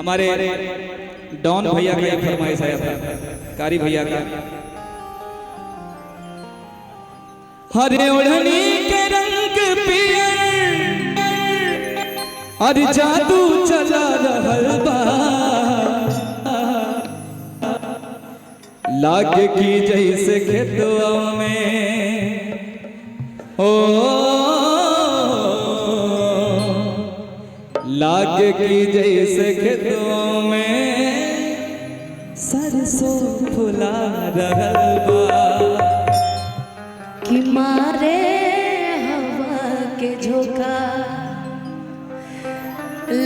हमारे डॉन भैया का एक फरमाइश आया था, कारी भैया का। हरे ओढ़नी के रंग पियर और जादू चला रहल बा, लागे की जैसे खेतवा में ओ लागे की जैसे खेतों में सरसों फुला रहल बा, कि मारे हवा के झोंका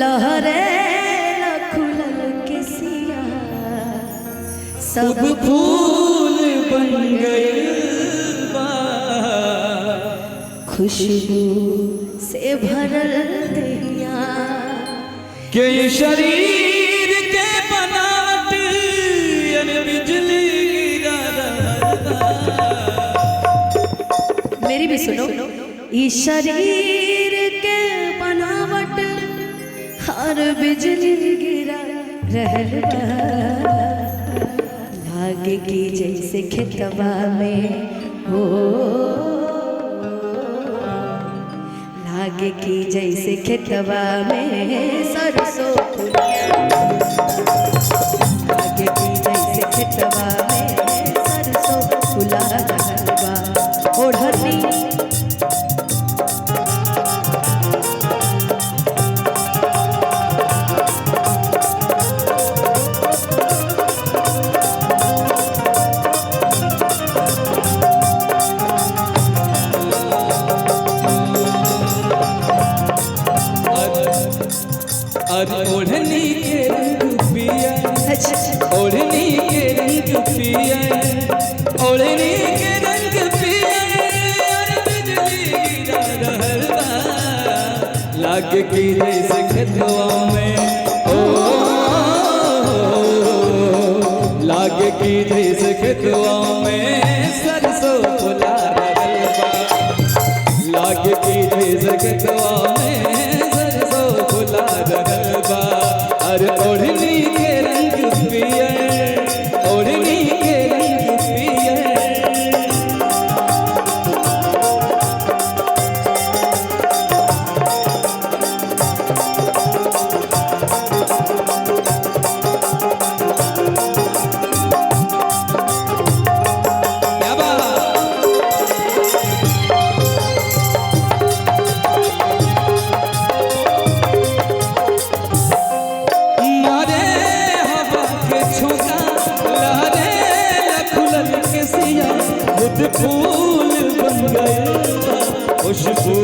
लहरे खुलल के सिया सब फूल बन गए बा, खुशबू से भरल दहिया के शरीर के बनावट बिजली गिरा रहल बा। मेरी भी सुनो। इस शरीर के बनावट हर बिजली गिरा रहल बा, लागे की जैसे खेतवा में हो, लागे की जैसे खेतवा में सरसों फूला, लागे की जैसे खेतवा में सरसों फूला रहल बा। ओढ़नी ओढ़नी के रंग पिया, ओढ़नी के रंग पिया, ओढ़नी के रंग पिया और बिजली गिरा रहल बा, लागे की जैसे खेतवा में ओ लागे की जैसे खेतवा में सरसों फुला रहल बा, लागे की जैसे खेतवा में सरसों फुला रहल बा। अरे ओढ़नी के रंग पिया, ओढ़नी के रंग पिया, क्या बात। फूल बन गए खुशबू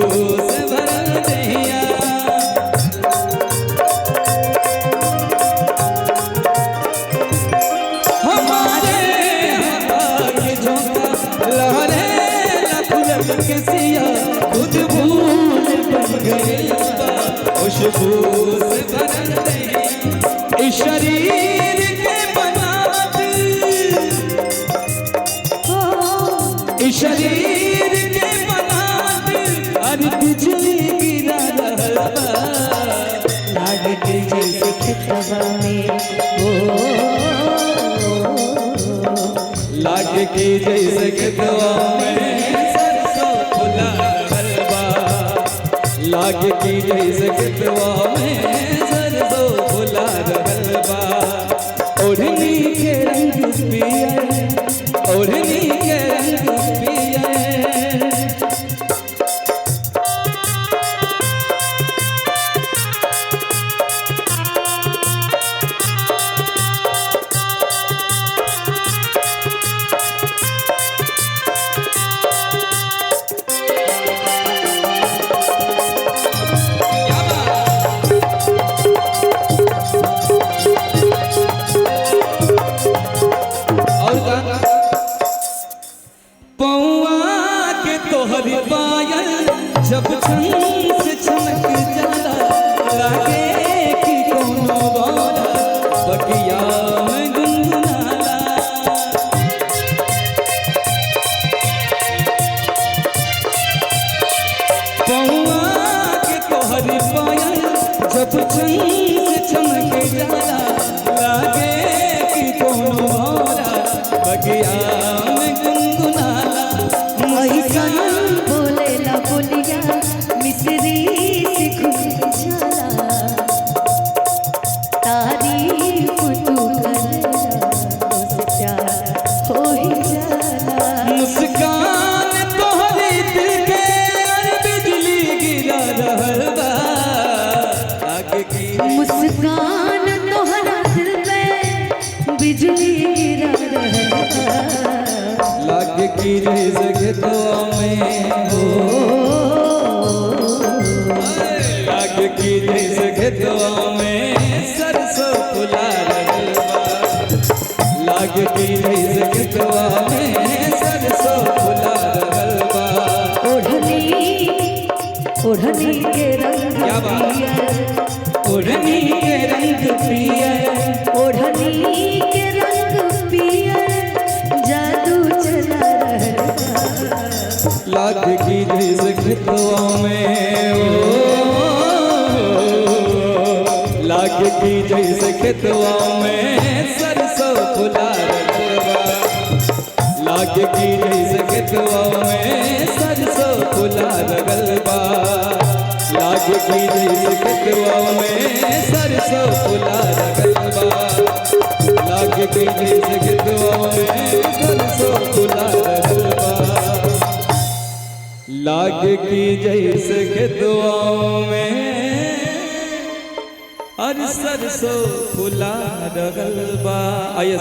से भरल दहिया, हमारे हवा के झोंका लहरे खुलल के सिया, खुद फूल बन गए खुशबू से भरल दहिया। इस शरीर के बनावट शरीर के बनावट और बिजली गिरा रहल बा, लागे की जैसे खेतवा में हो, लागे की जैसे खेतवा में सरसों फुला रहल बा, लागे की जैसे खेतवा में सरसों फुला रहल बा। ओढ़नी के रंग पिया, ओढ़नी के रंग पिया, जब छन से छनक जाला लागे कि कोनो बारा बगिया में गुनगुनाला, पौआ के तोहरी पायल जब छन से छनक जाला लागे कि कोनो मोरा बगिया में गुनगुनाला ऐसन बोलेला बोलिया मिसरी से खुल जाला तारीफ तू करेला तो प्यार हो ही जाला मुस्कान तोहरे दिल के और बिजली गिरा रहल बा आगे की मुस्कान तोहरा दिल पे बिजली गिरा रहल बा लागे की रे जगतवा में हो लागे की रे जगतवा में सरसों फुला रहल बा लागे की रे जगतवा में सरसों फुला रहल बा ओढ़नी के रंग क्या बात? पियर ओढ़नी के रंग पियर ओढ़नी के रंग पियर जादू चला रहल लागे की रे जगतवा में लागे की जैसे खेतवा में सरसों फुला रहल बा लागे की जैसे खेतवा में सरसों फुला रहल बा लागे की जैसे खेतवा में सरसों फुला रहल बा लागे की जैसे खेतवा में सरसों फुला रहल बा लागे की जैसे खेतवा में और सरसों फुला रहल बा। आइए